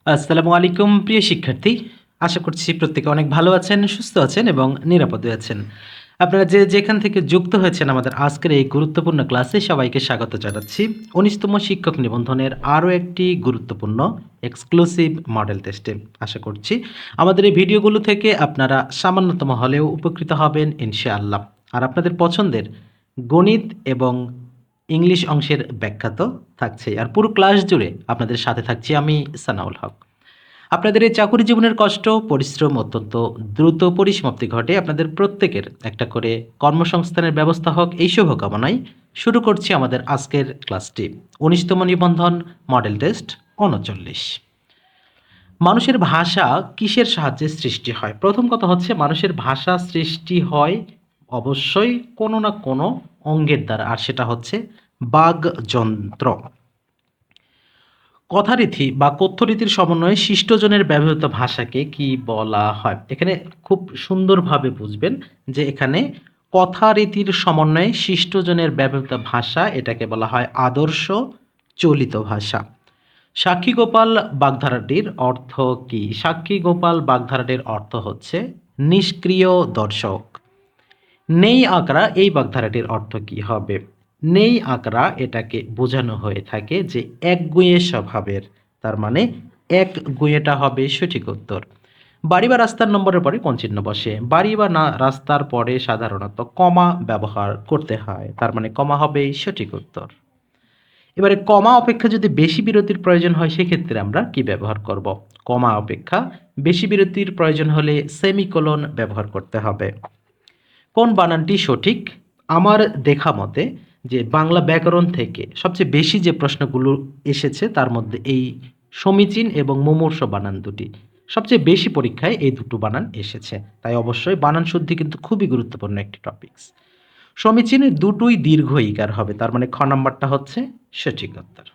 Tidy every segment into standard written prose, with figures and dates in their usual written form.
আসসালামু আলাইকুম প্রিয় শিক্ষার্থী। আশা করছি প্রত্যেকে অনেক ভালো আছেন, সুস্থ আছেন এবং নিরাপদে আছেন। আপনারা যে যেখান থেকে যুক্ত হয়েছেন আমাদের আজকের এই গুরুত্বপূর্ণ ক্লাসে সবাইকে স্বাগত জানাচ্ছি। ১৯তম শিক্ষক নিবন্ধনের আরও একটি গুরুত্বপূর্ণ এক্সক্লুসিভ মডেল টেস্টে। আশা করছি আমাদের এই ভিডিওগুলো থেকে আপনারা সামান্যতম হলেও উপকৃত হবেন ইনশাআল্লাহ। আর আপনাদের পছন্দের গণিত এবং ইংলিশ অংশের ব্যাখ্যা তো থাকছেই। আর পুরো ক্লাস জুড়ে আপনাদের সাথে থাকছি আমি সানাউল হক। আপনাদের এই চাকুরি জীবনের কষ্ট পরিশ্রম অত্যন্ত দ্রুত পরিসমাপ্তি ঘটে। আপনাদের প্রত্যেকের একটা করে কর্মসংস্থানের ব্যবস্থা হোক এই শুভকামনায় শুরু করছি আমাদের আজকের ক্লাসটি। ১৯তম নিবন্ধন মডেল টেস্ট ৩৯। মানুষের ভাষা কিসের সাহায্যে সৃষ্টি হয়? প্রথম কথা হচ্ছে মানুষের ভাষা সৃষ্টি হয় অবশ্যই কোনো না কোনো অঙ্গের দ্বারা, আর সেটা হচ্ছে বাগযন্ত্র। কথারীতি বা কথ্যরীতির সমন্বয়ে শিষ্টজনের ব্যবহৃত ভাষাকে কি বলা হয়? এখানে খুব সুন্দরভাবে বুঝবেন যে এখানে কথারীতির সমন্বয়ে শিষ্টজনের ব্যবহৃত ভাষা, এটাকে বলা হয় আদর্শ চলিত ভাষা। সাক্ষীগোপাল বাগধারাটির অর্থ কি? সাক্ষীগোপাল বাগধারাটির অর্থ হচ্ছে নিষ্ক্রিয় দর্শক। নেই আঁকড়া এই বাগধারাটির অর্থ কি হবে? নেই আঁকড়া এটাকে বোঝানো হয়ে থাকে যে একগুঁয়ে স্বভাবের, তার মানে এক গুঁয়েটা হবে সঠিক উত্তর। বাড়ি বা রাস্তার নম্বরের পরে কোন চিহ্ন বসে? বাড়ি বা না রাস্তার পরে সাধারণত কমা ব্যবহার করতে হয়, তার মানে কমা হবে সঠিক উত্তর। এবারে কমা অপেক্ষা যদি বেশি বিরতির প্রয়োজন হয় সেক্ষেত্রে আমরা কি ব্যবহার করব? কমা অপেক্ষা বেশি বিরতির প্রয়োজন হলে সেমিকোলন ব্যবহার করতে হবে। কোন বানানটি সঠিক? আমার দেখা মতে যে বাংলা ব্যাকরণ থেকে সবচেয়ে বেশি যে প্রশ্নগুলো এসেছে তার মধ্যে এই সমীচীন এবং মুমূর্ষ বানান দুটি সবচেয়ে বেশি পরীক্ষায় এই দুটো বানান এসেছে। তাই অবশ্যই বানান শুদ্ধি কিন্তু খুবই গুরুত্বপূর্ণ একটি টপিকস। সমীচীনের দুটোই দীর্ঘ ইকার হবে, তার মানে খ নাম্বারটা হচ্ছে সঠিক উত্তর।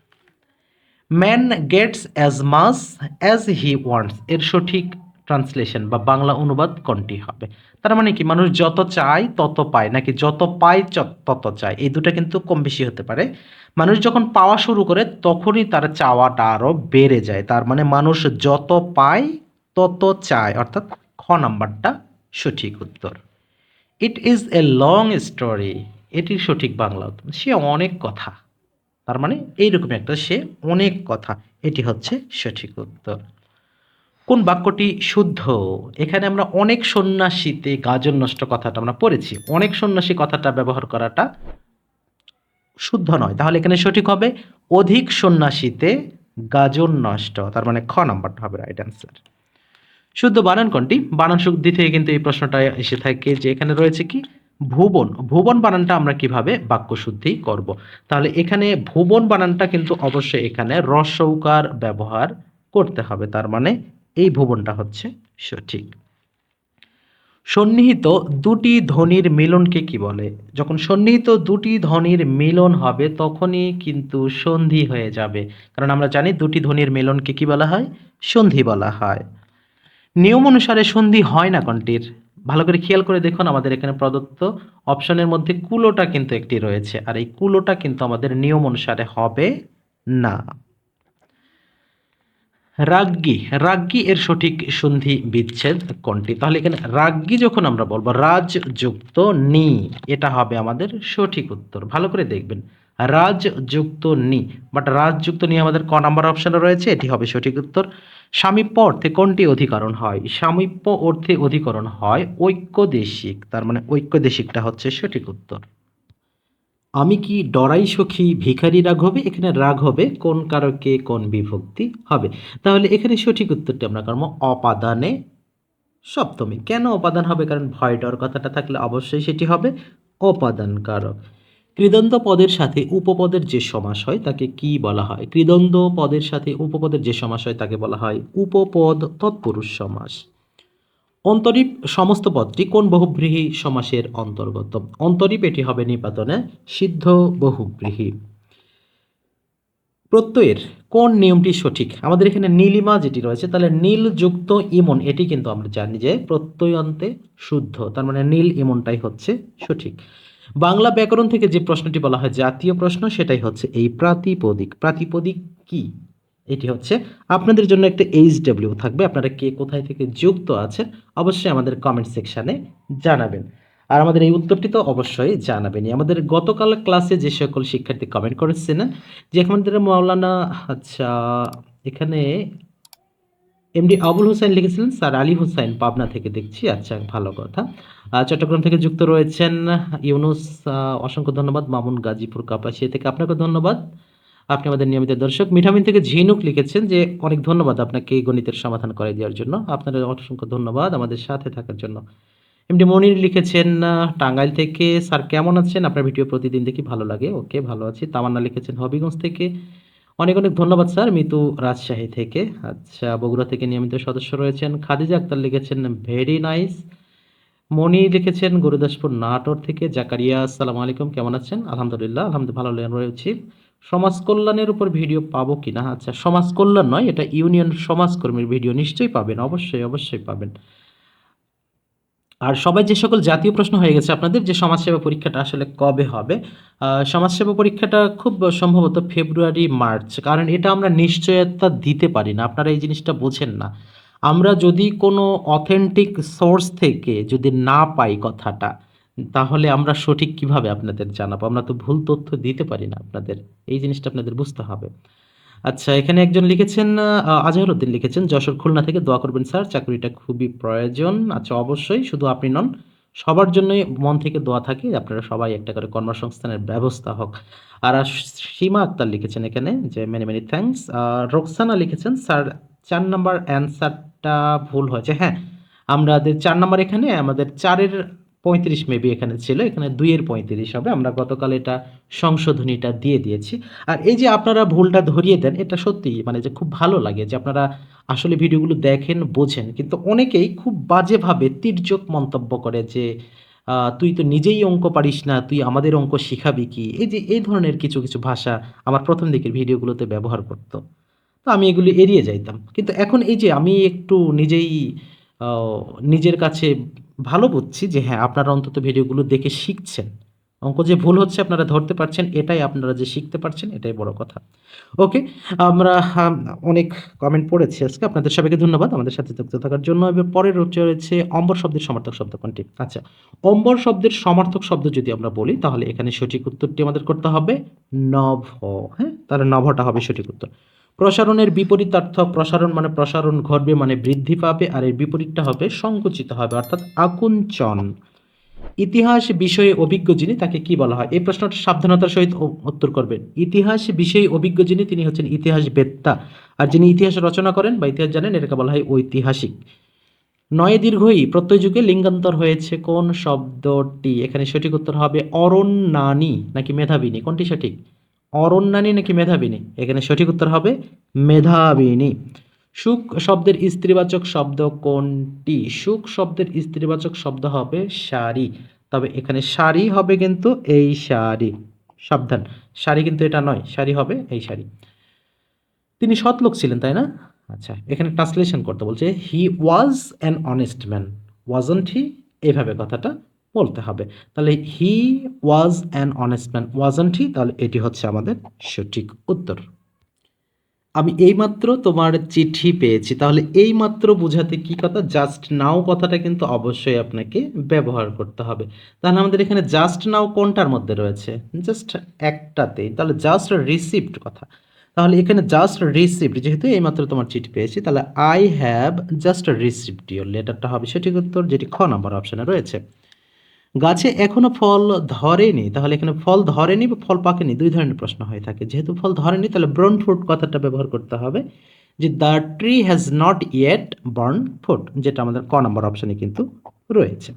Man gets as much as he wants এর সঠিক ট্রান্সলেশন বা বাংলা অনুবাদ কোনটি হবে? তার মানে কি মানুষ যত চায় তত পায়, নাকি যত পায় তত চায়? এই দুটো কিন্তু কম বেশি হতে পারে। মানুষ যখন পাওয়া শুরু করে তখনই তার চাওয়াটা আরও বেড়ে যায়, তার মানে মানুষ যত পায় তত চায়, অর্থাৎ খ নাম্বারটা সঠিক উত্তর। It is a long story এটির সঠিক বাংলা উত্তর সে অনেক কথা, তার মানে এইরকম একটা সে অনেক কথা, এটি হচ্ছে সঠিক উত্তর। কোন বাক্যটি শুদ্ধ? এখানে আমরা অনেক সন্ন্যাসীতে গাজন নষ্ট কথাটা আমরা পড়েছি, অনেক সন্ন্যাসী কথাটা ব্যবহার করাটা শুদ্ধ নয়, তাহলে এখানে সঠিক হবে অধিক সন্ন্যাসীতে গাজন নষ্ট, তার মানে খ নাম্বারটা হবে রাইট অ্যান্সার। শুদ্ধ বানান কোনটি? বানান শুদ্ধি থেকে কিন্তু এই প্রশ্নটা এসে থাকে যে এখানে রয়েছে কি ভুবন। ভুবন বানানটা আমরা কিভাবে বাক্য শুদ্ধি করব? তাহলে এখানে ভুবন বানানটা কিন্তু অবশ্যই এখানে রস্যৌকার ব্যবহার করতে হবে, তার মানে এই ভুবনটা হচ্ছে সঠিক। সন্নিহিত দুটি ধ্বনির মিলনকে কি বলে? যখন সন্নিহিত দুটি ধ্বনির মিলন হবে তখনই কিন্তু সন্ধি হয়ে যাবে, কারণ আমরা জানি দুটি ধ্বনির মিলনকে কি বলা হয়? সন্ধি বলা হয়। নিয়ম অনুসারে সন্ধি হয় না কোনটির? ভালো করে খেয়াল করে দেখুন, আমাদের এখানে প্রদত্ত অপশনের মধ্যে কুলোটা কিন্তু একটি রয়েছে, আর এই কুলোটা কিন্তু আমাদের নিয়ম অনুসারে হবে না। রাজ্ঞী, রাজ্ঞী এর সঠিক সন্ধি বিচ্ছেদ কোনটি? তাহলে এখানে রাজ্ঞী যখন আমরা বলবো রাজ যুক্ত নি, এটা হবে আমাদের সঠিক উত্তর। ভালো করে দেখবেন, রাজ যুক্ত নি, বাট রাজ যুক্ত নি আমাদের ক নাম্বার অপশনে রয়েছে, এটি হবে সঠিক উত্তর। সামীপ্য অর্থে কোনটি অধিকরণ হয়? সামীপ্য অর্থে অধিকরণ হয় ঐক্যদেশিক, তার মানে ঐক্যদেশিকটা হচ্ছে সঠিক উত্তর। আমি কি ডরাই সখী ভিখারি রাগ হবে? এখানে রাগ হবে কোন কারকে কোন বিভক্তি হবে? তাহলে এখানে সঠিক উত্তরটি আমরা করব অপাদানে সপ্তমী। কেন অপাদান হবে? কারণ ভয় ডর কথাটা থাকলে অবশ্যই সেটি হবে অপাদান কারক। কৃদন্ত পদের সাথে উপপদের যে সমাস হয় তাকে কি বলা হয়? কৃদন্ত পদের সাথে উপপদের যে সমাস হয় তাকে বলা হয় উপপদ তৎপুরুষ সমাস। অন্তরীপ সমস্ত পদটি কোন বহুব্রীহি সমাসের অন্তর্গত? অন্তরীপ এটি হবে নিপাতনে সিদ্ধ বহুব্রীহি। প্রত্যয়ের কোন নিয়মটি সঠিক? আমাদের এখানে নীলিমা যেটি রয়েছে, তাহলে নীল যুক্ত ইমন এটি কিন্তু আমরা জানি যে প্রত্যয়ন্তে শুদ্ধ, তার মানে নীল ইমনটাই হচ্ছে সঠিক। বাংলা ব্যাকরণ থেকে যে প্রশ্নটি বলা হয় জাতীয় প্রশ্ন সেটাই হচ্ছে এই প্রাতিপদিক। প্রাতিপদিক কি? এটি হচ্ছে আপনাদের জন্য একটা HW থাকবে। আপনারা কে কোথায় থেকে যুক্ত আছেন অবশ্যই আমাদের কমেন্ট সেকশনে জানাবেন। আর আমাদের এই উত্তরটি তো অবশ্যই জানাবেনই। আমাদের গতকাল ক্লাসে যে সকল শিক্ষার্থী কমেন্ট করেছিলেন যে আমাদের মাওলানা, আচ্ছা এখানে এমডি আবুল হোসেন লিখেছিলেন স্যার আলী হোসেন পাবনা থেকে দেখছি, আচ্ছা ভালো কথা। চট্টগ্রাম থেকে যুক্ত রয়েছেন ইউনুস, অসংখ্য ধন্যবাদ। মামুন গাজীপুর কাপাসিয়া থেকে আপনাকে ধন্যবাদ, আপনি আমাদের নিয়মিত দর্শক। মিঠামিন থেকে ঝিনুক লিখেছেন যে অনেক ধন্যবাদ আপনাকে এই গণিতের সমাধান করে দেওয়ার জন্য, আপনাদের অসংখ্য ধন্যবাদ আমাদের সাথে থাকার জন্য। এমডি মনির লিখেছেন টাঙ্গাইল থেকে, স্যার কেমন আছেন, আপনার ভিডিও প্রতিদিন দেখি ভালো লাগে। ওকে ভালো আছি। তামান্না লিখেছেন হবিগঞ্জ থেকে, অনেক অনেক ধন্যবাদ স্যার। মিতু রাজশাহী থেকে, আচ্ছা বগুড়া থেকে নিয়মিত সদস্য রয়েছেন। খাদিজা আক্তার লিখেছেন ভেরি নাইস। মনি লিখেছেন গুরুদাসপুর নাটোর থেকে। জাকারিয়া আসসালামু আলাইকুম, কেমন আছেন? আলহামদুলিল্লাহ, ভালো রয়েছি। সমাজ কল্যাণের উপর ভিডিও পাবো কিনা? আচ্ছা সমাজ কল্যাণ নয়, এটা ইউনিয়ন সমাজকর্মীর ভিডিও, নিশ্চয়ই পাবেন, অবশ্যই অবশ্যই পাবেন। আর সবাই যে সকল জাতীয় প্রশ্ন হয়ে গেছে আপনাদের যে সমাজসেবা পরীক্ষাটা আসলে কবে হবে, সমাজসেবা পরীক্ষাটা খুব সম্ভবত ফেব্রুয়ারি মার্চ, কারণ এটা আমরা নিশ্চয়তা দিতে পারি না, আপনারা এই জিনিসটা বোঝেন না। আমরা যদি কোনো অথেন্টিক সোর্স থেকে যদি না পাই কথাটা, তাহলে আমরা সঠিক কিভাবে আপনাদের জানাবো? আমরা তো ভুল তথ্য দিতে পারি না আপনাদের, এই জিনিসটা আপনাদের বুঝতে হবে। আচ্ছা এখানে একজন লিখেছেন আজহার উদ্দিন লিখেছেন যশোর খুলনা থেকে, দোয়া করবেন স্যার, চাকরিটা খুবই প্রয়োজন। আচ্ছা অবশ্যই, শুধু আপনি নন, সবার জন্যই মন থেকে দোয়া থাকে আপনারা সবাই একটা করে কর্মসংস্থানের ব্যবস্থা হোক। আর সীমা আক্তার লিখেছেন এখানে যে মেনি মেনি থ্যাঙ্কস। রোকসানা লিখেছেন স্যার 4 নম্বর অ্যান্সারটা ভুল হয়েছে। হ্যাঁ, আমাদের 4 নম্বর, এখানে আমাদের 4-এর 35 মেবি এখানে ছিল, এখানে 2-এর 35 হবে। আমরা গতকাল এটা সংশোধনীটা দিয়ে দিয়েছি। আর এই যে আপনারা ভুলটা ধরিয়ে দেন, এটা সত্যিই মানে যে খুব ভালো লাগে যে আপনারা আসলে ভিডিওগুলো দেখেন, বোঝেন। কিন্তু অনেকেই খুব বাজেভাবে তির্যক মন্তব্য করে যে তুই তো নিজেই অঙ্ক পারিস না, তুই আমাদের অঙ্ক শিখাবি কি? এই যে এই ধরনের কিছু কিছু ভাষা আমার প্রথম দিকের ভিডিওগুলোতে ব্যবহার করতো। তো আমি এগুলি এড়িয়ে যাইতাম। কিন্তু এখন এই যে আমি একটু নিজেই আ নিজের কাছে ভালো বুঝছি যে হ্যাঁ, আপনারা অন্তত ভিডিওগুলো দেখে শিখছেন। অঙ্ক যে ভুল হচ্ছে আপনারা ধরতে পারছেন, এটাই আপনারা যে শিখতে পারছেন, এটাই বড় কথা। ওকে, আমরা অনেক কমেন্ট পড়েছি আজকে। আপনাদের সবাইকে ধন্যবাদ আমাদের সাথে যুক্ত থাকার জন্য। এবার পরের রয়েছে অম্বর শব্দের সমার্থক শব্দ কোনটি? আচ্ছা, অম্বর শব্দের সমার্থক শব্দ যদি আমরা বলি, তাহলে এখানে সঠিক উত্তরটি আমাদের করতে হবে নভ। হ্যাঁ? তাহলে নভটা হবে সঠিক উত্তর। প্রসারণের বিপরীতার্থক, প্রসারণ মানে প্রসারণ ঘটবে মানে বৃদ্ধি পাবে, আর এর বিপরীতটা হবে সংকুচিত হবে, অর্থাৎ আকুঞ্চন। ইতিহাস বিষয়ে অভিজ্ঞ যিনি, তাকে কি বলা হয়? এই প্রশ্নটা সাবধানতার সহিত উত্তর করবেন। ইতিহাস বিষয়ে অভিজ্ঞ যিনি, তিনি হচ্ছেন ইতিহাসবেত্তা। আর যিনি ইতিহাস রচনা করেন বা ইতিহাস জানেন, এটাকে বলা হয় ঐতিহাসিক। নয়ে দীর্ঘই প্রত্যয় যুগে লিঙ্গান্তর হয়েছে কোন শব্দটি? এখানে সঠিক উত্তর হবে অরণ্যানী নাকি মেধাবিনী, কোনটি সঠিক? অরণ্যানী নাকি মেধাবিনী? এখানে সঠিক উত্তর হবে মেধাবিনী। সুখ শব্দের স্ত্রীবাচক শব্দ কোনটি? সুখ শব্দের স্ত্রীবাচক শব্দ হবে শাড়ি। তবে এখানে শাড়ি হবে কিন্তু এই শাড়ি, সাবধান, শাড়ি কিন্তু এটা নয়, শাড়ি হবে এই শাড়ি। তিনি সৎ লোক ছিলেন, তাই না? আচ্ছা এখানে ট্রান্সলেশন করতে বলছে he was an honest man, wasn't he, এইভাবে কথাটা বলতে হবে। তাহলে he was an honest man, wasn't he, তাহলে এটি হচ্ছে আমাদের সঠিক উত্তর। আমি এইমাত্র তোমার চিঠি পেয়েছি, তাহলে এইমাত্র বোঝাতে কি কথা? জাস্ট নাও কথাটা কিন্তু অবশ্যই আপনাকে ব্যবহার করতে হবে। তাহলে আমাদের এখানে জাস্ট নাও কোনটার মধ্যে রয়েছে? জাস্ট একটাতেই, তাহলে জাস্ট রিসিভড কথা। তাহলে এখানে জাস্ট রিসিভড, যেহেতু এইমাত্র তোমার চিঠি পেয়েছি, তাহলে I have just received your লেটারটা হবে সঠিক উত্তর, যেটি খ নম্বর অপশনে রয়েছে। গাছে এখনো ফল ধরেনি, তাহলে এখানে ফল ধরেনি বা ফল পাকেনি, দুই ধরনের প্রশ্ন হয়ে থাকে। যেহেতু ফল ধরেনি, তাহলে ব্রন ফ্রুট কথাটা ব্যবহার করতে হবে যে the tree has not yet burn fruit, যেটা আমাদের ক নম্বর অপশনে কিন্তু রয়েছে।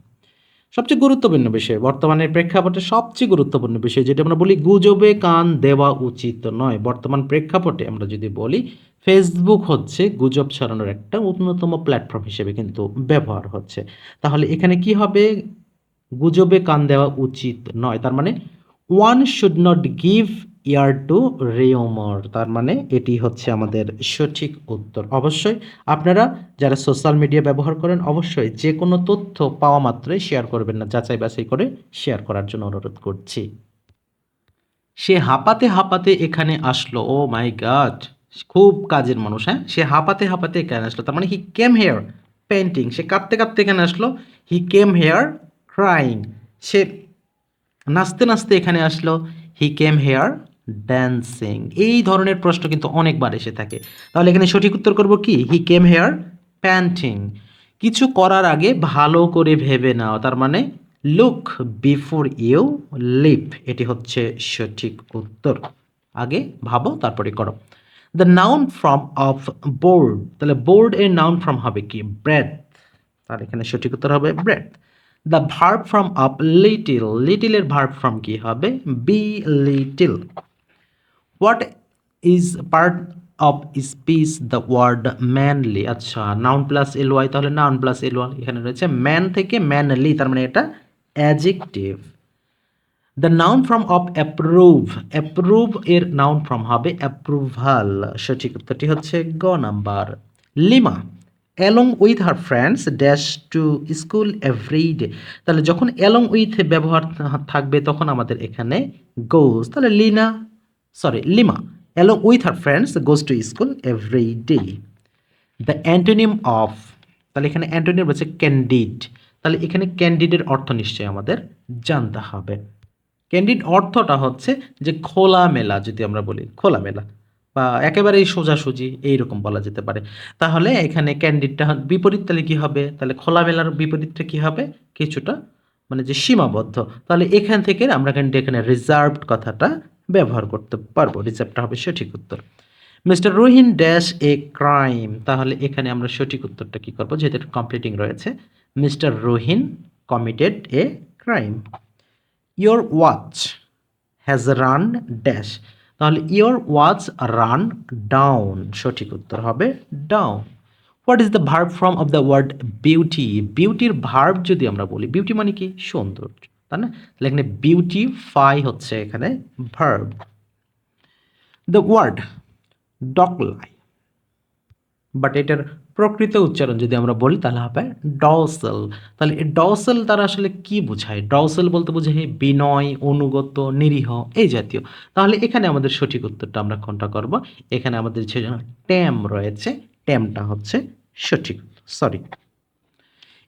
সবচেয়ে গুরুত্বপূর্ণ বিষয়, বর্তমানের প্রেক্ষাপটে সবচেয়ে গুরুত্বপূর্ণ বিষয়, যেটা আমরা বলি গুজবে কান দেওয়া উচিত নয়। বর্তমান প্রেক্ষাপটে আমরা যদি বলি, ফেসবুক হচ্ছে গুজব ছড়ানোর একটা অন্যতম প্ল্যাটফর্ম হিসেবে কিন্তু ব্যবহার হচ্ছে। তাহলে এখানে কি হবে? গুজবে কান দেওয়া উচিত নয়, তার মানে one should not give ear to rumour, তার মানে এটি হচ্ছে আমাদের সঠিক উত্তর। অবশ্যই আপনারা যারা সোশ্যাল মিডিয়া ব্যবহার করেন, অবশ্যই যে কোনো তথ্য পাওয়া মাত্রই শেয়ার করবেন না, যাচাই বাছাই করে শেয়ার করার জন্য অনুরোধ করছি। সে হাঁপাতে হাঁপাতে এখানে আসলো, ও মাই গড, খুব কাজের মানুষ, হ্যাঁ, সে হাঁপাতে হাঁপাতে এখানে আসলো, তার মানে হি কেম হেয়ার পেন্টিং, সে কাঁদতে কাঁদতে এখানে আসলো। হি কেম হেয়ার ক্রাইং, সে নাচতে নাচতে এখানে আসলো। হি কেম হেয়ার ড্যান্সিং। এই ধরনের প্রশ্ন কিন্তু অনেকবার এসে থাকে। তাহলে এখানে সঠিক উত্তর করব কি, হি কেম হেয়ার প্যান্টিং। কিছু করার আগে ভালো করে ভেবে নাও, তার মানে লুক বিফোর ইউ লিপ, এটি হচ্ছে সঠিক উত্তর। আগে ভাবো তারপরে করো। The noun form of board, তাহলে বোর্ড এর নাউন ফর্ম হবে কি, ব্রেড, তাহলে এখানে সঠিক উত্তর হবে bread. The verb form of little, লিটিলের ভার্ব ফর্ম কি হবে, belittle. What is part of speech the word manly, আচ্ছা নাউন প্লাস এল ওয়াই, তাহলে নাউন প্লাস এল ওয়াই এখানে রয়েছে ম্যান থেকে ম্যানলি, তার মানে এটা adjective. The noun form of approve, approve এর নাউন ফর্ম হবে অ্যাপ্রুভাল, সঠিক উত্তরটি হচ্ছে গ number. Lima along with her friends dash to school every day, তাহলে যখন অ্যালং উইথ ব্যবহার থাকবে তখন আমাদের এখানে গোজ, তাহলে lima along with her friends goes to school every day. The antonym of, তাহলে এখানে অ্যান্টোনিম হচ্ছে ক্যান্ডিড, তাহলে এখানে ক্যান্ডিডের অর্থ নিশ্চয়ই আমাদের জানতে হবে। ক্যান্ডিড অর্থটা হচ্ছে যে খোলামেলা, যদি আমরা বলি খোলামেলা বা একেবারেই সোজাসুজি এইরকম বলা যেতে পারে। তাহলে এখানে ক্যান্ডিডটা বিপরীত, তাহলে কি হবে, তাহলে খোলামেলার বিপরীতটা কি হবে, কিছুটা মানে যে সীমাবদ্ধ, তাহলে এখান থেকে আমরা কিন্তু এখানে রিজার্ভড কথাটা ব্যবহার করতে পারবো, রিজার্ভটা হবে সঠিক উত্তর। Mister Rohin dash a crime, তাহলে এখানে আমরা সঠিক উত্তরটা কি করবো, যেহেতু কমপ্লিটিং রয়েছে, mister Rahin committed a crime. Your watch has run dash, তাহলে ইয়োর ওয়াচ রান ডাউন, সঠিক উত্তর হবে down. What is the verb form of the word beauty, বিউটির ভার্ব যদি আমরা বলি, বিউটি মানে কি সৌন্দর্য, তাই না, তাহলে এখানে বিউটিফাই হচ্ছে এখানে ভার্ব। দ্য ওয়ার্ড ডকলাই, বাট এটার প্রকৃত উচ্চারণ যদি আমরা বলি তাহলে হবে ডসেল, তাহলে এই ডসেল দ্বারা আসলে কি বোঝায়, ডসেল বলতে বোঝায় বিনয়, অনুগত, নিরীহ এই জাতীয়। তাহলে এখানে আমাদের সঠিক উত্তরটা আমরা কোনটা করব, এখানে আমাদের যে ট্যাম রয়েছে, ট্যামটা হচ্ছে সঠিক, সরি।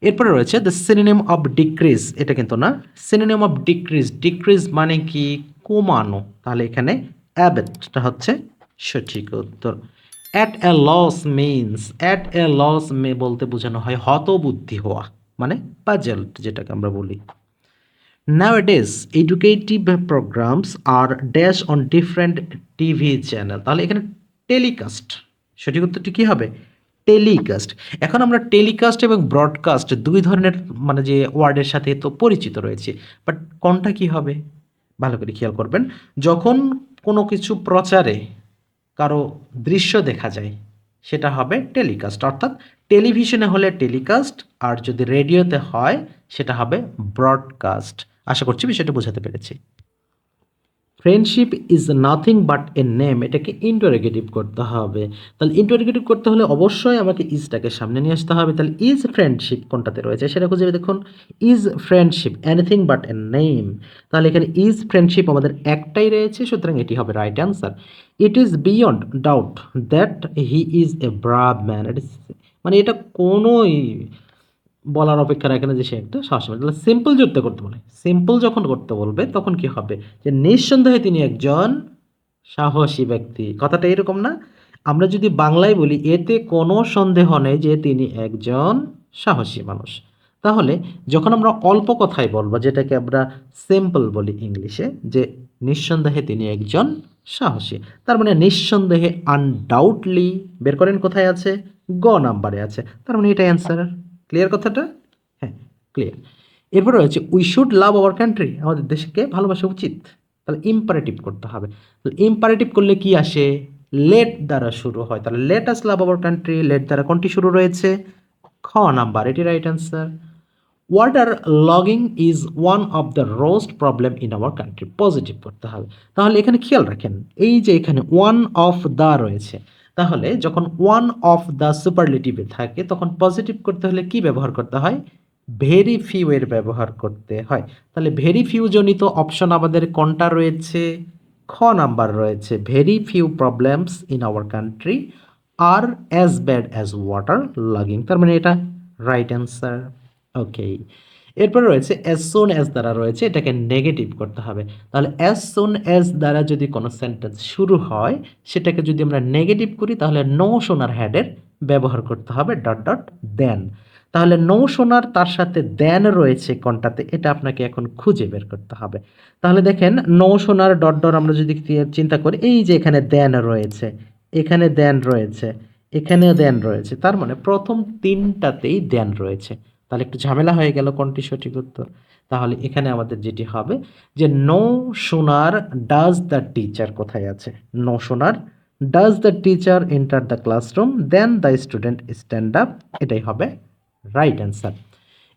এরপরে রয়েছে দ্য সিনোনিম অফ ডিক্রিজ, এটা কিন্তু না, সিনোনিম অফ ডিক্রিজ, ডিক্রিজ মানে কি কমানো, তাহলে এখানে অ্যাবেটটা হচ্ছে সঠিক উত্তর। At a loss means, at a loss মে বলতে বোঝানো হয় হতবুদ্ধি হওয়া, মানে পাজেলড যেটাকে আমরা বলি। Nowadays, educative programs are dash on different TV channel, তাহলে এখানে টেলিকাস্ট, সঠিক উত্তরটি কি হবে, টেলিকাস্ট। এখন আমরা টেলিকাস্ট এবং ব্রডকাস্ট দুই ধরনের মানে যে ওয়ার্ডের সাথে তো পরিচিত রয়েছে, বাট কোনটা কি হবে ভালো করে খেয়াল করবেন। যখন কোনো কিছু প্রচারে কারো দৃশ্য দেখা যায় সেটা হবে টেলিকাস্ট, অর্থাৎ টেলিভিশনে হলে টেলিকাস্ট, আর যদি রেডিওতে হয় সেটা হবে ব্রডকাস্ট। আশা করছি বিষয়টা বোঝাতে পেরেছি। Friendship is nothing but a name, এটাকে ইন্টারোগেটিভ করতে হবে, তাহলে ইন্টারোগেটিভ করতে হলে অবশ্যই আমাকে ইজটাকে সামনে নিয়ে আসতে হবে। তাহলে ইজ ফ্রেন্ডশিপ কোনটাতে রয়েছে সেটা খুঁজে দেখুন, is friendship anything but a name, তাহলে এখানে ইজ ফ্রেন্ডশিপ আমাদের একটাই রয়েছে, সুতরাং এটি হবে right answer. It is beyond doubt that he is a brave man, মানে এটা কোনোই বলার অপেক্ষা রাখে না যে সে একটা সাহসী মানুষ। তাহলে সিম্পল যুক্ত করতে বলে, সিম্পল যখন করতে বলবে তখন কি হবে, যে নিঃসন্দেহে তিনি একজন সাহসী ব্যক্তি, কথাটা এরকম না, আমরা যদি বাংলায় বলি এতে কোনো সন্দেহ নেই যে তিনি একজন সাহসী মানুষ। তাহলে যখন আমরা অল্প কথায় বলবো, যেটাকে আমরা সিম্পল বলি ইংলিশে, যে নিঃসন্দেহে তিনি একজন সাহসী, তার মানে নিঃসন্দেহে আনডাউটলি বের করেন কোথায় আছে, গ নাম্বারে আছে, তার মানে এটা অ্যান্সার। ক্লিয়ার কথাটা, হ্যাঁ ক্লিয়ার। এরপর রয়েছে we should love our country, আমাদের দেশকে ভালোবাসা উচিত, তাহলে ইম্পারেটিভ করতে হবে। তাহলে ইম্পারেটিভ করলে কি আসে, লেট দ্বারা শুরু হয়, তাহলে let us love our country, let দ্বারা কোনটি শুরু রয়েছে, খ নাম্বার, এটি right answer. Water logging is one of the worst problem in our country, positive করতে হবে। তাহলে এখানে খেয়াল রাখেন, এই যে এখানে ওয়ান অফ দ্য রয়েছে, তাহলে যখন ওয়ান অফ দ্য সুপারলেটিভে থাকে তখন পজিটিভ করতে হলে কি ব্যবহার করতে হয়, ভেরি ফিউ এর ব্যবহার করতে হয়। তাহলে ভেরি ফিউ জনিত অপশন আমাদের কোনটা রয়েছে, খ নাম্বার রয়েছে very few problems in our country are as bad as water logging, তার মানে এটা রাইট অ্যান্সার। ওকে, এরপর রয়েছে অ্যাজ সুন অ্যাজ দ্বারা রয়েছে, এটাকে নেগেটিভ করতে হবে। তাহলে অ্যাজ সুন অ্যাজ দ্বারা যদি কোনো সেন্টেন্স শুরু হয় সেটাকে যদি আমরা নেগেটিভ করি তাহলে নো সোনার হ্যাডের ব্যবহার করতে হবে ডট ডট দেন। তাহলে নো সোনার তার সাথে দেন রয়েছে কোনটাতে, এটা আপনাকে এখন খুঁজে বের করতে হবে। তাহলে দেখেন নো সোনার ডট ডট আমরা যদি চিন্তা করি, এই যে এখানে দেন রয়েছে, এখানে দেন রয়েছে, এখানেও দেন রয়েছে, তার মানে প্রথম তিনটাতেই দেন রয়েছে। তাহলে একটু ঝামেলা হয়ে গেল কোনটি সঠিক উত্তর। তাহলে এখানে আমাদের যেটি হবে যে no sooner does the teacher কোথায় আছে, no sooner does the teacher enter the classroom than the student stand up, এটাই হবে রাইট অ্যান্সার।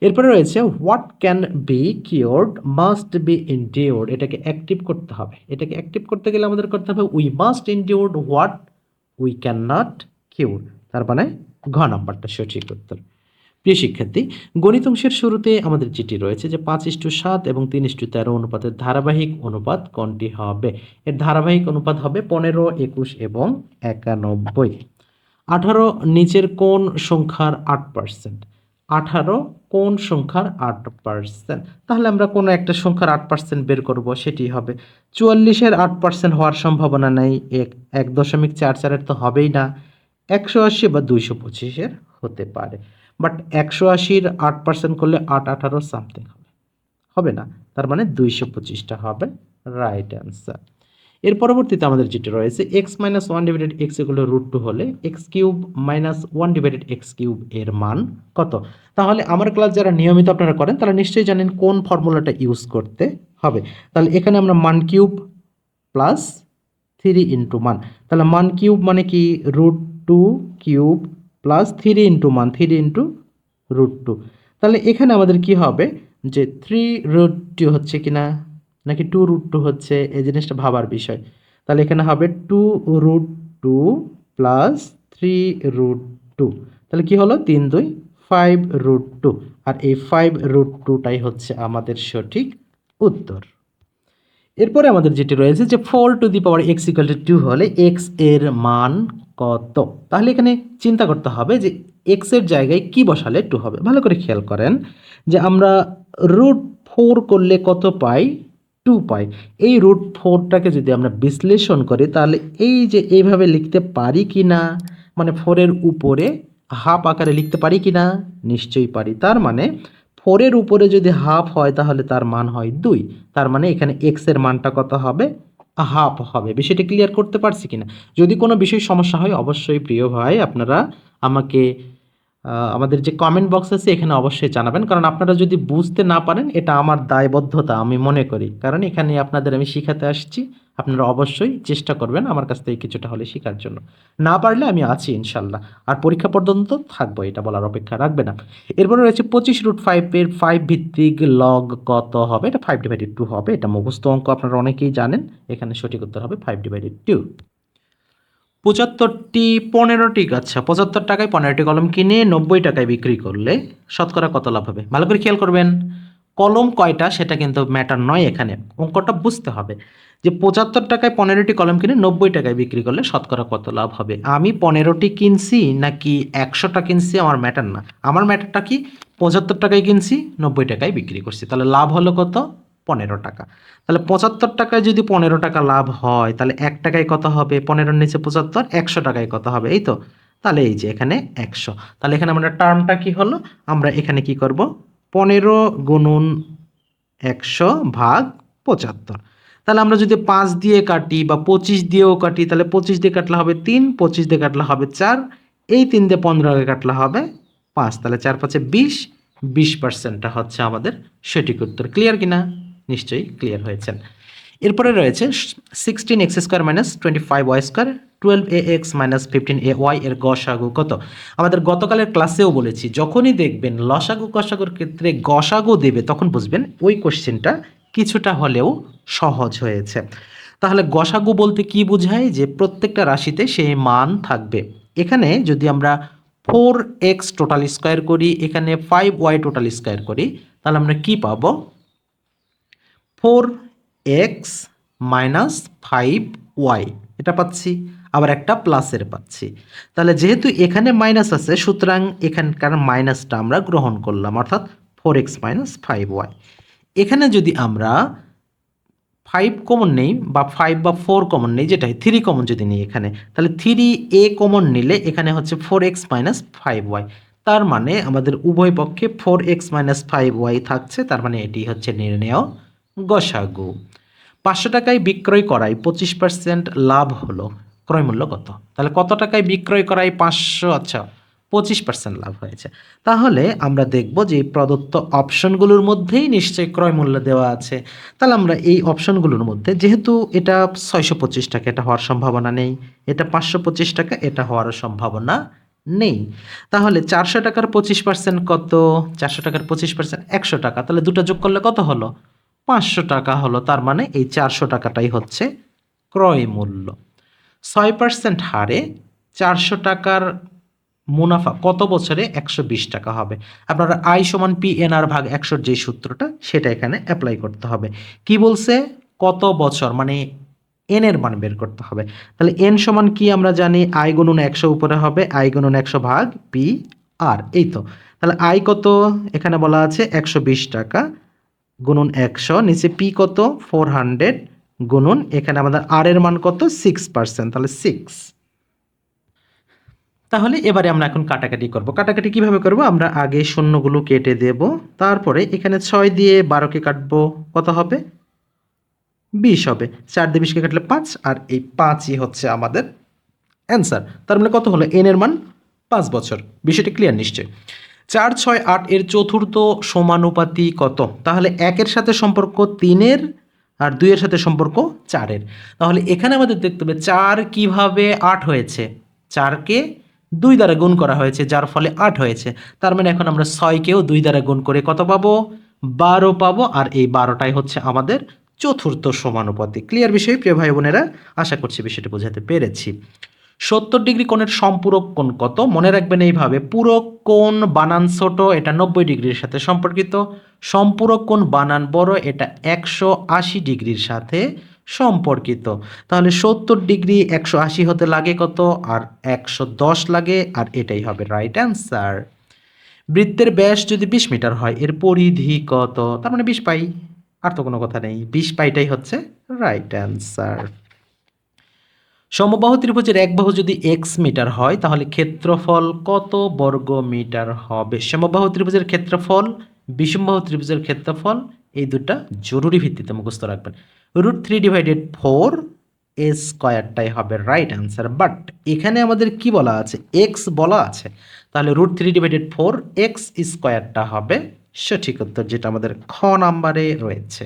এরপরে রয়েছে what can be cured must be endured, এটাকে অ্যাক্টিভ করতে হবে। এটাকে অ্যাক্টিভ করতে গেলে আমাদের করতে হবে we must endured what we can not cure, তার মানে ঘ নাম্বারটা সঠিক উত্তর। প্রিয় শিক্ষার্থী, গণিত অংশের শুরুতে আমাদের যেটি রয়েছে যে 5:7 এবং 3:13 অনুপাতের ধারাবাহিক অনুপাত কোনটি হবে? এর ধারাবাহিক অনুপাত হবে 15, 21 এবং 91। 18 নিচের কোন সংখ্যার 8%? 18 কোন সংখ্যার 8%? তাহলে আমরা কোনো একটা সংখ্যার 8% বের করব, সেটি হবে 44-এর 8% হওয়ার সম্ভাবনা নেই, 1.44-এর তো হবেই না, 180 বা 225-এর হতে পারে। বাট 180-র 8% করলে 8, 18 সামথিং হবে, হবে না, তার মানে 225টা হবে রাইট অ্যান্সার। এর পরবর্তীতে আমাদের যেটি রয়েছে x minus one divided x equal √2 হলে x cube minus one divided x cube এর মান কত? তাহলে আমার ক্লাস যারা নিয়মিত আপনারা করেন তারা নিশ্চয়ই জানেন কোন ফর্মুলাটা ইউজ করতে হবে। তাহলে এখানে আমরা মান কিউব প্লাস 3 ইন্টু মান, তাহলে মান কিউব মানে কি √2 কিউব প্লাস 3 ইন্টু মান 3 ইন্টু √2। তাহলে এখানে আমাদের কি হবে যে 3√2 হচ্ছে কিনা নাকি 2√2 হচ্ছে, এই জিনিসটা ভাবার বিষয়। তাহলে এখানে হবে 2√2 প্লাস 3√2, তাহলে কি হলো 3 2 5√2, আর এই 5√2টাই হচ্ছে আমাদের সঠিক উত্তর। এরপরে আমাদের যেটি রয়েছে যে 4 to the power x = 2 হলে x এর মান কত? তাহলে এখানে চিন্তা করতে হবে যে x এর জায়গায় কি বসালে 2 হবে। ভালো করে খেয়াল করেন যে আমরা √4 করলে কত পাই? 2 পাই। এই √4টাকে যদি আমরা বিশ্লেষণ করি তাহলে এই যে এইভাবে লিখতে পারি কি না, মানে 4 এর উপরে হাফ আকারে লিখতে পারি কি না? নিশ্চয়ই পারি। তার মানে 4 এর উপরে যদি হাফ হয় তাহলে তার মান হয় 2, তার মানে এখানে x এর মানটা কত হবে? হাফ হবে। বিষয়টা ক্লিয়ার করতে পারছি কিনা? যদি কোনো বিষয় সমস্যা হয় অবশ্যই প্রিয় ভাই আপনারা আমাকে আমাদের যে কমেন্ট বক্স আছে এখানে অবশ্যই জানাবেন, কারণ আপনারা যদি বুঝতে না পারেন এটা আমার দায়বদ্ধতা আমি মনে করি, কারণ এখানে আপনাদের আমি শিখাতে আসছি। আপনারা অবশ্যই চেষ্টা করবেন আমার কাছ থেকে কিছুটা হলে শেখার জন্য। না পারলে আমি আছি ইনশাল্লাহ, আর পরীক্ষা পর্যন্ত থাকবো, এটা বলার অপেক্ষা রাখবে না। এরপরে রয়েছে 25√5 এর 5 ভিত্তিক লগ কত হবে? এটা 5/2 হবে, এটা মুখস্থ অঙ্ক, আপনারা অনেকেই জানেন। এখানে সঠিক উত্তর হবে 5/2। 75টি 15টি, আচ্ছা 75 টাকায় 15টি কলম কিনে 90 টাকায় বিক্রি করলে শতকরা কত লাভ হবে? ভালো করে খেয়াল করবেন, কলম কয়টা সেটা কিন্তু ম্যাটার নয়, এখানে অঙ্কটা বুঝতে হবে যে 75 টাকায় 15টি কলম কিনে 90 টাকায় বিক্রি করলে শতকরা কত লাভ হবে। আমি 15টি কিনছি নাকি 100টা কিনছি আমার ম্যাটার না, আমার ম্যাটারটা কি 75 টাকায় কিনছি 90 টাকায় বিক্রি করছি, তাহলে লাভ হলো কত? 15 টাকা। তাহলে 75 টাকায় যদি 15 টাকা লাভ হয় তাহলে 1 টাকায় কত হবে? 15-র নিচে 75, 100 টাকায় কত হবে? এই তো, তাহলে এই যে এখানে 100। তাহলে এখানে আমরা টার্মটা কি হলো, আমরা এখানে কি করব 15 গুণন 100 ভাগ 75। তাহলে আমরা যদি 5 দিয়ে কাটি বা 25 দিয়েও কাটি তাহলে 25 দিয়ে কাটলে হবে 3, 25 দিয়ে কাটলে হবে 4, এই 3 দিয়ে 15 দিয়ে কাটলে হবে 5, তাহলে 4 5 20, 20%টা হচ্ছে আমাদের সঠিক উত্তর। ক্লিয়ার কিনা? নিশ্চয়ই ক্লিয়ার হয়েছেন। এরপরে রয়েছে 16x² - 25y², 12ax - 15ay এর গসাগু কত? আমাদের গতকালের ক্লাসেও বলেছি যখনই দেখবেন লসাগু কসাগুর ক্ষেত্রে গসাগু দেবে তখন বুঝবেন ওই কোশ্চেনটা কিছুটা হলেও সহজ হয়েছে। তাহলে গসাগু বলতে কি বোঝায়? যে প্রত্যেকটা রাশিতে সেই মান থাকবে। এখানে যদি আমরা 4x টোটাল স্কোয়ার করি, এখানে 5y টোটাল স্কোয়ার করি, তাহলে আমরা কি পাবো? 4x মাইনাস 5y এটা পাচ্ছি, আবার একটা প্লাসের পাচ্ছি। তাহলে যেহেতু এখানে মাইনাস আছে, সুতরাং এখানকার মাইনাসটা আমরা গ্রহণ করলাম, অর্থাৎ 4x মাইনাস 5y। এখানে যদি আমরা 5 কমন নেই বা 5 বা 4 কমন নেই, যেটাই 3 কমন যদি নিই এখানে, তাহলে 3a কমন নিলে এখানে হচ্ছে 4x মাইনাস 5y। তার মানে আমাদের উভয় পক্ষে 4x মাইনাস 5y থাকছে, তার মানে এটি হচ্ছে নির্ণেয় গসাগু। 500 টাকায় বিক্রয় করায় 25% লাভ হলো, ক্রয় মূল্য কত? তাহলে কত টাকায় বিক্রয় করায় 500, আচ্ছা 25% লাভ হয়েছে। তাহলে আমরা দেখব যে এই প্রদত্ত অপশনগুলোর মধ্যেই নিশ্চয়ই ক্রয় মূল্য দেওয়া আছে। তাহলে আমরা এই অপশনগুলোর মধ্যে, যেহেতু এটা 625 টাকা, এটা হওয়ার সম্ভাবনা নেই, এটা 525 টাকা, এটা হওয়ার সম্ভাবনা নেই। তাহলে 400 টাকার 25% কত? 400 টাকার 25% 100 টাকা। তাহলে দুটো যোগ করলে কত হলো? 500 টাকা হলো। তার মানে এই 400 টাকাটাই হচ্ছে ক্রয় মূল্য। 6% হারে 400 টাকার মুনাফা কত বছরে 120 টাকা হবে? আপনারা আই সমান পি এন আর ভাগ 100 যে সূত্রটা, সেটা এখানে অ্যাপ্লাই করতে হবে। কি বলছে? কত বছর, মানে এন এর মান বের করতে হবে। তাহলে এন সমান কি আমরা জানি? আই গুণন 100 উপরে হবে আই গুণন 100 ভাগ পি আর, এই তো। তাহলে আই কত? এখানে বলা আছে 120 টাকা গুণন 100, নিচে পি কত? 400 গুণন, এখানে আমাদের আর এর মান কত? 6%, তাহলে 6। তাহলে এবারে আমরা এখন কাটাকাটি করব। কাটাকাটি কিভাবে করব? আমরা আগে শূন্যগুলো কেটে দেব, তারপরে এখানে 6 দিয়ে 12কে কাটবো, কত হবে? 20 হবে। 4 দিয়ে 20কে কাটলে 5, আর এই 5ই হচ্ছে আমাদের অ্যান্সার। তার মানে কত হলো? এন এর মান 5 বছর। বিষয়টি ক্লিয়ার নিশ্চয়? 4, 6, 8 এর চতুর্থ সমানুপাতি কত? তাহলে 1 এর সাথে সম্পর্ক 3 এর, আর 2 এর সাথে সম্পর্ক 4 এর। তাহলে এখানে আমাদের দেখতে হবে 4 কিভাবে 8 হয়েছে। 4কে 2 দ্বারা গুণ করা হয়েছে, যার ফলে 8 হয়েছে। তার মানে এখন আমরা 6কেও 2 দ্বারা গুণ করে কত পাবো? 12 পাবো, আর এই 12টাই হচ্ছে আমাদের চতুর্থ সমানুপাতি। ক্লিয়ার বিষয় প্রিয় ভাই বোনেরা? আশা করছি বিষয়টা বোঝাতে পেরেছি। 70 ডিগ্রি কোণের সম্পূরক কোণ কত? মনে রাখবেন এইভাবে, পূরক কোণ বানান ছোট, এটা 90 ডিগ্রির সাথে সম্পর্কিত। সম্পূরক কোণ বানান বড়, এটা 180 ডিগ্রির সাথে সম্পর্কিত। তাহলে 70 ডিগ্রি 180 হতে লাগে কত? আর 110 লাগে, আর এটাই হবে রাইট অ্যান্সার। বৃত্তের ব্যাস যদি 20 মিটার হয়, এর পরিধি কত? তার মানে 20 পাই, আর তো কোনো কথা নেই, 20 পাইটাই হচ্ছে রাইট অ্যান্সার। সমবাহু ত্রিভুজের এক বাহু যদি এক্স মিটার হয়, তাহলে ক্ষেত্রফল কত বর্গ মিটার হবে? সমবাহু ত্রিভুজের ক্ষেত্রফল, বিষমবাহু ত্রিভুজের ক্ষেত্রফল, এই দুটা জরুরি ভিত্তিতে মুখস্থ রাখবেন। √3/4 এ স্কয়ারটাই হবে রাইট অ্যান্সার। বাট এখানে আমাদের কি বলা আছে? এক্স বলা আছে, তাহলে √3/4 এক্স স্কয়ারটা হবে সঠিক উত্তর, যেটা আমাদের খ নাম্বারে রয়েছে।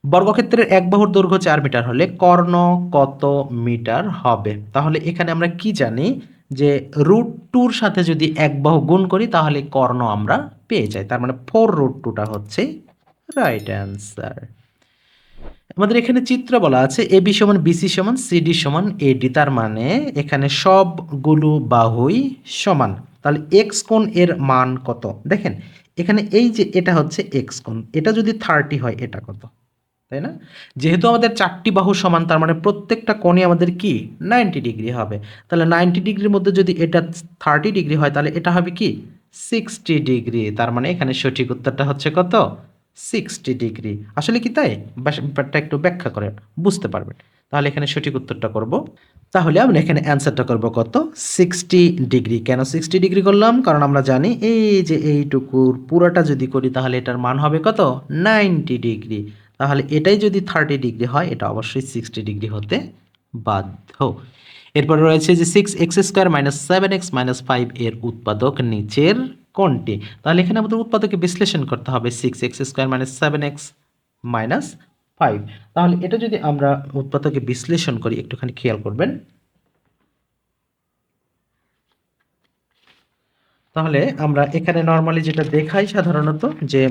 বর্গক্ষেত্রের এক বাহুর দৈর্ঘ্য 4 মিটার হলে কর্ণ কত মিটার হবে? তাহলে এখানে আমরা কি জানি যে √2 সাথে যদি এক বাহু গুণ করি, তাহলে কর্ণ আমরা পেয়ে যাই। তার মানে 4√2টা হচ্ছে রাইট অ্যান্সার। আমাদের এখানে চিত্র বলা আছে এবি সমান বিসি সমান সিডি সমান এডি, তার মানে এখানে সবগুলো বাহুই সমান। তাহলে এক্স কোণ এর মান কত? দেখেন এখানে এই যে এটা হচ্ছে এক্স কোণ, এটা যদি 30 হয়, এটা কত? তাই না? যেহেতু আমাদের 4টি বাহু সমান, তার মানে প্রত্যেকটা কোণই আমাদের কি 90 ডিগ্রি হবে। তাহলে 90 ডিগ্রির মধ্যে যদি এটা 30 ডিগ্রি হয়, তাহলে এটা হবে কি 60 ডিগ্রি। তার মানে এখানে সঠিক উত্তরটা হচ্ছে কত? 60 ডিগ্রি। আসলে কি তাই? ব্যাপারটা একটু ব্যাখ্যা করে বুঝতে পারবেন। তাহলে এখানে সঠিক উত্তরটা করব। তাহলে আমরা এখানে অ্যান্সারটা করব কত? 60 ডিগ্রি। কেন 60 ডিগ্রি করলাম? কারণ আমরা জানি এই যে এইটুকুর পুরোটা যদি করি, তাহলে এটার মান হবে কত? 90 ডিগ্রি। তাহলে এটাই যদি 30 ডিগ্রি হয়, এটা অবশ্যই 60 ডিগ্রি হতে বাধ্য। এরপর রয়েছে যে 6x² - 7x - 5 এর উৎপাদক নিচের কোনটি? তাহলে এখানে আমাদের উৎপাদকে বিশ্লেষণ করতে হবে। 6x² - 7x - 5। তাহলে এটা যদি আমরা উৎপাদকে বিশ্লেষণ করি, একটুখানি খেয়াল করবেন। তাহলে আমরা এখানে নরমালি যেটা দেখাই সাধারণত, যে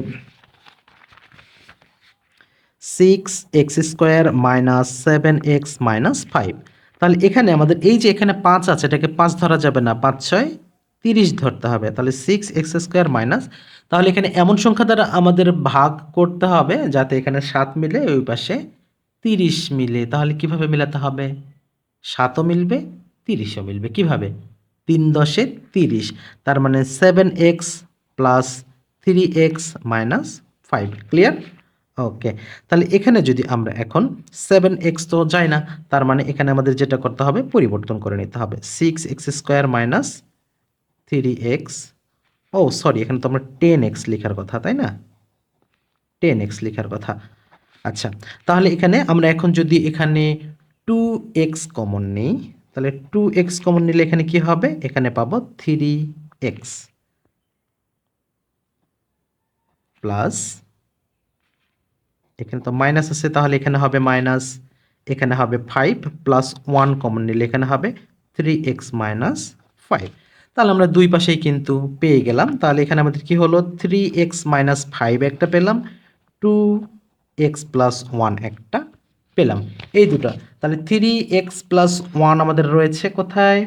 6x² - 7x - 5। তাহলে এখানে আমাদের এই যে এখানে 5 আছে, এটাকে 5 ধরা যাবে না, 5 6 30 ধরতে হবে। তাহলে 6x² মাইনাস, তাহলে এখানে এমন সংখ্যা দ্বারা আমাদের ভাগ করতে হবে যাতে এখানে 7 মিলে ওই পাশে 30 মিলে, তাহলে কিভাবে মেলাতে হবে? 7ও মিলবে, 30ও মিলবে। কিভাবে? 3 10 এ 30, তার মানে 7x plus 3x minus 5। Clear? ওকে। তাহলে এখানে যদি আমরা এখন 7x তো যায় না, তার মানে এখানে আমাদের যেটা করতে হবে পরিবর্তন করে নিতে হবে। 6x স্কোয়ার মাইনাস 3x, ও সরি, এখানে তো আমরা 10x লেখার কথা, তাই না? 10x লেখার কথা। আচ্ছা, তাহলে এখানে আমরা এখন যদি এখানে 2x কমন নিই, তাহলে 2x কমন নিলে এখানে কি হবে? এখানে পাবো 3x প্লাস, এখানে তো মাইনাস আছে, তাহলে এখানে হবে মাইনাস, এখানে হবে 5 প্লাস 1 কমন নিলে এখানে হবে 3x মাইনাস 5। তাহলে আমরা দুই পাশেই কিন্তু পেয়ে গেলাম। তাহলে এখানে আমাদের কি হলো? 3x মাইনাস 5 একটা পেলাম, 2x প্লাস 1 একটা পেলাম, এই দুটো। তাহলে 3x প্লাস 1 আমাদের রয়েছে কোথায়?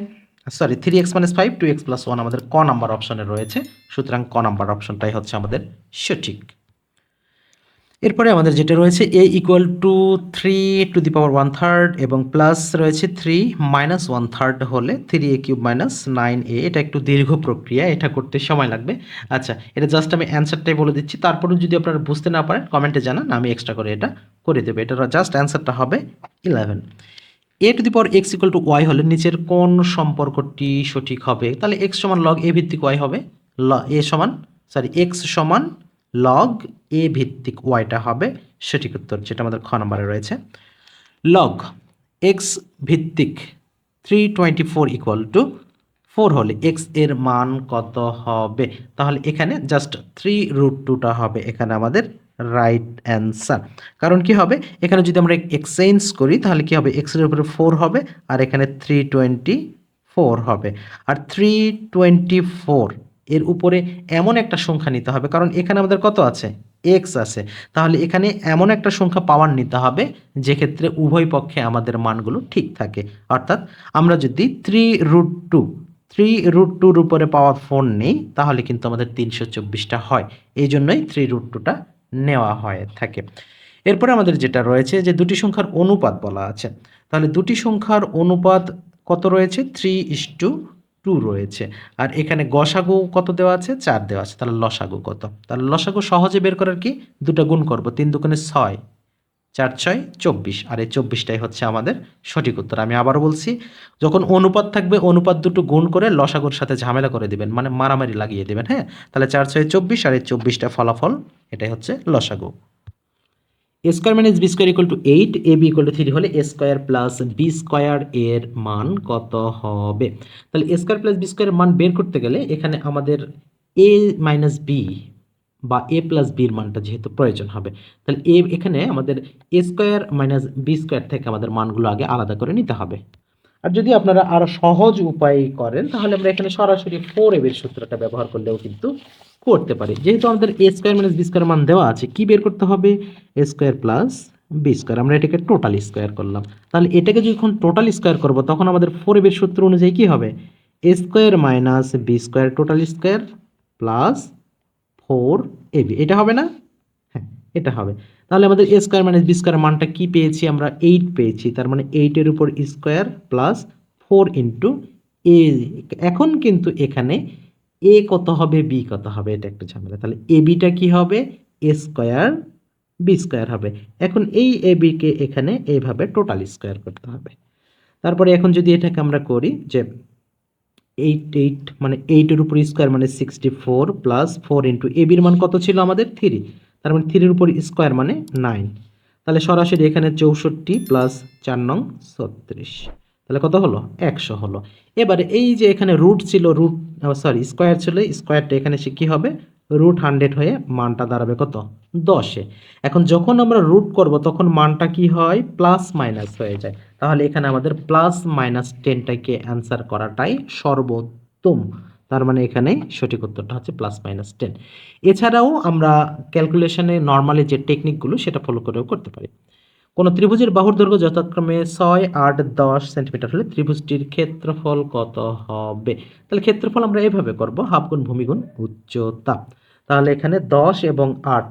Sorry, 3x minus 5, 2x plus 1 আমাদের ক নাম্বার অপশনে রয়েছে। সুতরাং ক নাম্বার অপশনটাই হচ্ছে আমাদের সঠিক। এরপরে আমাদের যেটা রয়েছে a equal to 3 to the power 1/3 এবং প্লাস রয়েছে 3 মাইনাস 1/3 হলে 3a কিউব মাইনাস 9a। এটা একটু দীর্ঘ প্রক্রিয়া, এটা করতে সময় লাগবে। আচ্ছা, এটা জাস্ট আমি অ্যান্সারটাই বলে দিচ্ছি, তারপরেও যদি আপনারা বুঝতে না পারেন কমেন্টে জানান, আমি এক্সট্রা করে এটা করে দেবো। এটার জাস্ট অ্যান্সারটা হবে 11। a two the power x equal to y হলে নিচের কোন সম্পর্কটি সঠিক হবে? তাহলে x সমান লগ a ভিত্তিক y হবে। a সমান, সরি, x সমান লগ a ভিত্তিক ওয়াইটা হবে সঠিক উত্তর, যেটা আমাদের খ নম্বরে রয়েছে। লগ এক্স ভিত্তিক 324 ইকুয়াল টু 4 হলে এক্স এর মান কত হবে? তাহলে এখানে জাস্ট 3√2টা হবে এখানে আমাদের রাইট অ্যান্সার। কারণ কি হবে, এখানে যদি আমরা এক্সচেঞ্জ করি তাহলে কি হবে? এক্স এর উপরে 4 হবে আর এখানে 324 হবে। আর 324 এর উপরে এমন একটা সংখ্যা নিতে হবে, কারণ এখানে আমাদের কত আছে? এক্স আছে। তাহলে এখানে এমন একটা সংখ্যা পাওয়ার নিতে হবে যে ক্ষেত্রে উভয় পক্ষে আমাদের মানগুলো ঠিক থাকে। অর্থাৎ আমরা যদি 3√2 উপরে পাওয়ার 4 নেই তাহলে কিন্তু আমাদের 324টা হয়। এই জন্যই 3√2টা নেওয়া হয়ে থাকে। এরপরে আমাদের যেটা রয়েছে যে দুটি সংখ্যার অনুপাত বলা আছে। তাহলে দুটি সংখ্যার অনুপাত কত রয়েছে? 3:2 রয়েছে। আর এখানে গসাগু কত দেওয়া আছে? 4 দেওয়া আছে। তাহলে লসাগু কত? তাহলে লসাগু সহজে বের করার কি? দুটো গুণ করব, 3 দুগুণে 6, 4 6 24, আর এই 24টাই হচ্ছে আমাদের সঠিক উত্তর। আমি আবারও বলছি, যখন অনুপাত থাকবে অনুপাত দুটো গুণ করে লসাগুর সাথে ঝামেলা করে দিবেন, মানে মারামারি লাগিয়ে দিবেন। হ্যাঁ, তাহলে 4 6 24 আর এই 24টা ফলাফল, এটাই হচ্ছে লসাগু। A square minus B square equal to 8, A B equal to 3 হলে A square plus B square এর মান কত হবে? তাহলে এ স্কোয়ার প্লাস বি স্কোয়ারের মান বের করতে গেলে এখানে আমাদের এ মাইনাস বি বা এ প্লাস বির মানটা যেহেতু প্রয়োজন হবে, তাহলে এখানে আমাদের A square minus B square থেকে আমাদের মানগুলো আগে আলাদা করে নিতে হবে। আর যদি আপনারা আরো সহজ উপায় করেন তাহলে আমরা এখানে সরাসরি 4ab এর সূত্রটা ব্যবহার করলেও কিন্তু করতে পারি। যেহেতু আমাদের A square minus B square মান দেওয়া আছে, কি বের করতে হবে? A square plus B square. আমরা এটাকে টোটাল স্কোয়ার করলাম। তাহলে এটাকে যখন টোটাল স্কোয়ার করব তখন আমাদের 4ab এর সূত্র অনুযায়ী কি হবে? A square minus B square total square plus 4ab, এটা হবে না? হ্যাঁ, এটা হবে। তাহলে আমাদের A square minus B square মানটা কি পেয়েছি? আমরা 8 পেয়েছি। তার মানে 8 এর উপর স্কোয়ার প্লাস 4 ইন্টু এ। এখন কিন্তু এখানে এ কত হবে, বি কত হবে, এটা একটু ঝামেলা। তাহলে এ বিটা কি হবে? এ স্কোয়ার বি স্কোয়ার হবে। এখন এই এ বিকে এখানে এইভাবে টোটাল স্কোয়ার করতে হবে। তারপরে এখন যদি এটাকে আমরা করি যে 8 মানে 8 এর উপর স্কোয়ার মানে 64 প্লাস 4 ইন্টু এ বির মান কত ছিল আমাদের? 3। তার মানে 3 এর উপর স্কোয়ার মানে 9। তাহলে সরাসরি এখানে 64 প্লাস 4 নং 36, তাহলে কত হলো? 100 হলো। এবারে এই যে এখানে রুট ছিল, রুট, সরি, স্কোয়ার ছিল, স্কোয়ারটা এখানে সে কী হবে? √100 হয়ে মানটা দাঁড়াবে কত? 10-এ। এখন যখন আমরা রুট করব তখন মানটা কি হয়? প্লাস মাইনাস হয়ে যায়। তাহলে এখানে আমাদের প্লাস মাইনাস 10টাকে অ্যান্সার করাটাই সর্বোত্তম। তার মানে এখানে সঠিক উত্তরটা হচ্ছে প্লাস মাইনাস 10। এছাড়াও আমরা ক্যালকুলেশনে নর্মালি যে টেকনিকগুলো সেটা ফলো করেও করতে পারি। কোনো ত্রিভুজের বাহুর দৈর্ঘ্য যথাক্রমে 6 8 10 সেন্টিমিটার হলে ত্রিভুজটির ক্ষেত্রফল কত হবে? তাহলে ক্ষেত্রফল আমরা এভাবে করব, হাফ গুণ ভূমি গুণ উচ্চতা। তাহলে এখানে 10 এবং 8,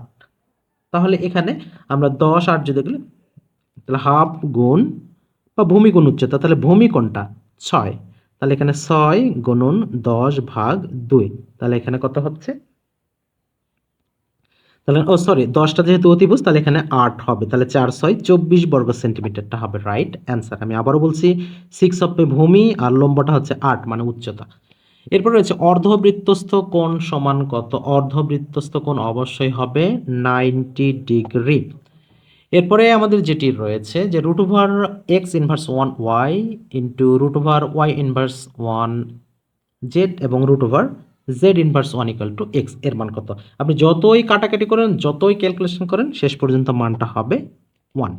তাহলে এখানে আমরা 10 8 যদি দেখলে তাহলে হাফ গুণ বা ভূমি গুণ উচ্চতা, তাহলে ভূমি কোনটা? 6, তাহলে এখানে 6 গুণন 10 ভাগ 2, তাহলে এখানে কত হচ্ছে? তাহলে সরি 10টা যেহেতু অতিভুজ তাহলে এখানে 8 হবে, তাহলে 4 6 24 বর্গ সেন্টিমিটারটা হবে রাইট অ্যান্সার। আমি আবারও বলছি 6 হবে ভূমি আর লম্বটা হচ্ছে 8 মানে উচ্চতা। এরপর রয়েছে অর্ধবৃত্তস্থ কোণ সমান কত? অর্ধবৃত্তস্থ কোণ অবশ্যই হবে 90 ডিগ্রি। এরপরে আমাদের যেটি রয়েছে যে root over X inverse 1 Y into root over Y inverse 1 Z এবং root over Z inverse 1 equal to X, এর মান কত? আপনি যতই কাটাকাটি করেন, যতই ক্যালকুলেশন করেন, শেষ পর্যন্ত মানটা হবে 1।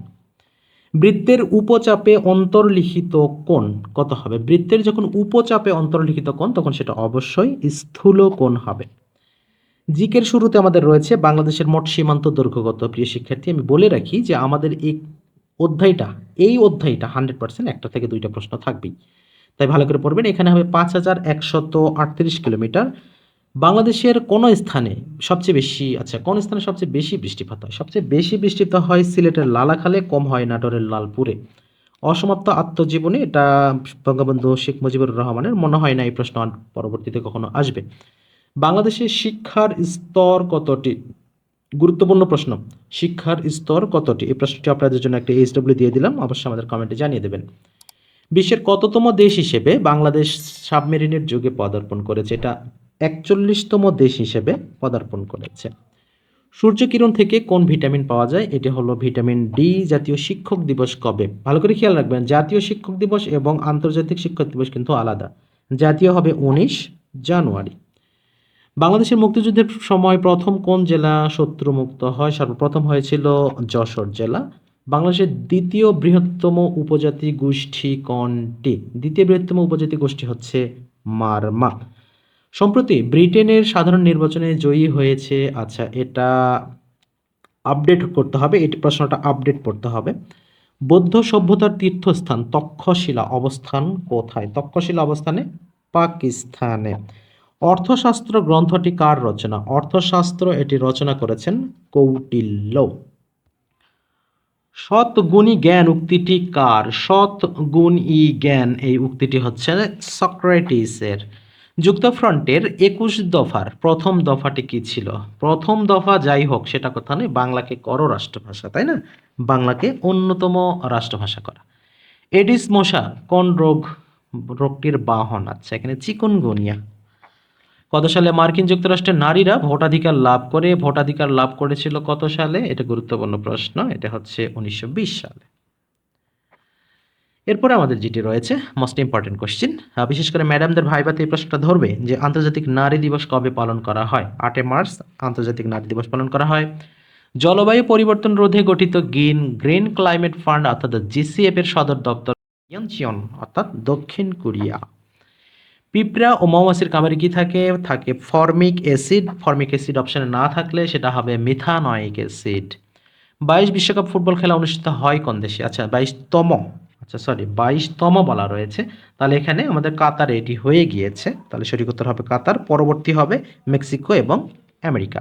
বৃত্তের উপচাপে অন্তর্লিখিত কোণ কত হবে? বৃত্তের যখন উপচাপে অন্তর্লিখিত কোণ তখন সেটা অবশ্যই স্থূল কোণ হবে। জিকের শুরুতে আমাদের রয়েছে বাংলাদেশের মোট সীমান্ত দৈর্ঘ্য কত? প্রিয় শিক্ষার্থী, আমি বলে রাখি যে আমাদের এই অধ্যায়টা 100% একটা থেকে দুইটা প্রশ্ন থাকবেই, তাই ভালো করে পড়বেন। এখানে হবে 5138 কিলোমিটার। বাংলাদেশের কোন স্থানে সবচেয়ে বেশি, আচ্ছা কোন স্থানে সবচেয়ে বেশি বৃষ্টিপাত হয়? সবচেয়ে বেশি বৃষ্টিপাত হয় সিলেটের লালাখালে, কম হয় নাটোরের লালপুরে। অসমাপ্ত আত্মজীবনী, এটা বঙ্গবন্ধু শেখ মুজিবুর রহমানের, মনে হয় না এই প্রশ্ন আর পরবর্তীতে কখনো আসবে। বাংলাদেশের শিক্ষার স্তর কতটি? গুরুত্বপূর্ণ প্রশ্ন। শিক্ষার স্তর কতটি? এই প্রশ্নটি আপনাদের জন্য একটা এইচডব্লিউ দিয়ে দিলাম, অবশ্যই আমাদের কমেন্টে জানিয়ে দেবেন। বিশ্বের কততম দেশ হিসেবে বাংলাদেশ সাবমেরিনের যুগে পদার্পণ করেছে? এটা 41তম দেশ হিসেবে পদার্পণ করেছে। সূর্যকিরণ থেকে কোন ভিটামিন পাওয়া যায়? এটি হলো ভিটামিন ডি। জাতীয় শিক্ষক দিবস কবে? ভালো করে খেয়াল রাখবেন, জাতীয় শিক্ষক দিবস এবং আন্তর্জাতিক শিক্ষক দিবস কিন্তু আলাদা। জাতীয় হবে 19 জানুয়ারি। বাংলাদেশের মুক্তিযুদ্ধের সময় প্রথম কোন জেলা শত্রুমুক্ত হয়? সর্বপ্রথম হয়েছিল যশোর জেলা। বাংলাদেশের দ্বিতীয় বৃহত্তম উপজাতি গোষ্ঠী কোনটি? দ্বিতীয় বৃহত্তম উপজাতি গোষ্ঠী হচ্ছে মারমা। সম্প্রতি ব্রিটেনের সাধারণ নির্বাচনে জয়ী হয়েছে, আচ্ছা এটা আপডেট করতে হবে, এই প্রশ্নটা আপডেট করতে হবে। বৌদ্ধ সভ্যতার তীর্থস্থান তক্ষশিলা অবস্থান কোথায়? তক্ষশিলা অবস্থানে পাকিস্তানে। অর্থশাস্ত্র গ্রন্থটি কার রচনা? অর্থশাস্ত্র এটি রচনা করেছেন কৌটিল্য। সৎ গুণী জ্ঞান উক্তিটি কার? সৎ গুণ ই জ্ঞান, এই উক্তিটি হচ্ছে সক্রেটিসের। যুক্তফ্রন্টের 21 দফার প্রথম দফাটি কি ছিল? প্রথম দফা যাই হোক সেটা কথা নেই, বাংলাকে করো রাষ্ট্রভাষা, তাই না? বাংলাকে অন্যতম রাষ্ট্রভাষা করা। এডিস মশা কোন রোগটির বাহন? আচ্ছা এখানে চিকুনগুনিয়া। কত সালে মার্কিন যুক্তরাষ্ট্রের নারীরা ভোটাধিকার লাভ করে? ভোটাধিকার লাভ করেছিল কত সালে? এটা গুরুত্বপূর্ণ প্রশ্ন, এটা হচ্ছে 1920 সালে। এরপরে আমাদের যেটি রয়েছে মোস্ট ইম্পর্টেন্ট কোশ্চেন, বিশেষ করে ম্যাডামদের ভাইভাতে এই প্রশ্নটা ধরবে যে আন্তর্জাতিক নারী দিবস কবে পালন করা হয়? 8 মার্চ আন্তর্জাতিক নারী দিবস পালন করা হয়। জলবায়ু পরিবর্তন রোধে গঠিত গ্রিন ক্লাইমেট ফান্ড অর্থাৎ জিসিএফ এর সদর দপ্তর ইয়নচিয়ন অর্থাৎ দক্ষিণ কোরিয়া। পিঁপড়া ও মৌমাছির কামড়ে কি থাকে? থাকে ফর্মিক অ্যাসিড। ফর্মিক অ্যাসিড অপশনে না থাকলে সেটা হবে মিথানয়িক অ্যাসিড। 22 বিশ্বকাপ ফুটবল খেলা অনুষ্ঠিত হয় কোন দেশে? আচ্ছা 22তম, আচ্ছা সরি 22তম বলা রয়েছে, তাহলে এখানে আমাদের কাতারে এটি হয়ে গিয়েছে, তাহলে সঠিক উত্তর হবে কাতার। পরবর্তী হবে মেক্সিকো এবং আমেরিকা।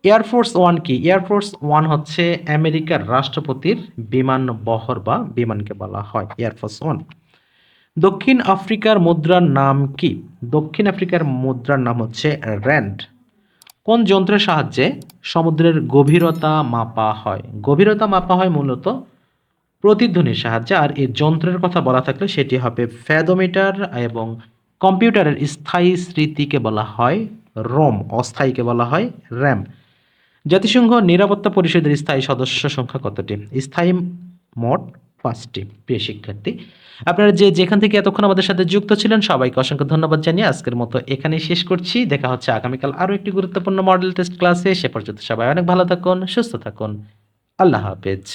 এয়ারফোর্স ওয়ান কি? এয়ারফোর্স ওয়ান হচ্ছে আমেরিকার রাষ্ট্রপতির বিমান বহর বা বিমানকে বলা হয় এয়ারফোর্স ওয়ান। দক্ষিণ আফ্রিকার মুদ্রার নাম কি? দক্ষিণ আফ্রিকার মুদ্রার নাম হচ্ছে র্যান্ড। কোন যন্ত্রের সাহায্যে সমুদ্রের গভীরতা মাপা হয়? গভীরতা মাপা হয় মূলত প্রতিধ্বনির সাহায্যে, আর এই যন্ত্রের কথা বলা থাকলে সেটি হবে ফ্যাদোমিটার, এবং কম্পিউটারের স্থায়ী স্মৃতিকে বলা হয় রোম, অস্থায়ীকে বলা হয় র্যাম। জাতিসংঘ নিরাপত্তা পরিষদের স্থায়ী সদস্য সংখ্যা কতটি? স্থায়ী মোট 5টি। প্রিয় শিক্ষার্থী, আপনারা যেখান থেকে এতক্ষণ আমাদের সাথে যুক্ত ছিলেন সবাইকে অসংখ্য ধন্যবাদ জানিয়ে আজকের মতো এখানেই শেষ করছি। দেখা হচ্ছে আগামীকাল আরও একটি গুরুত্বপূর্ণ মডেল টেস্ট ক্লাসে। সে পর্যন্ত সবাই অনেক ভালো থাকুন, সুস্থ থাকুন। আল্লাহ হাফেজ।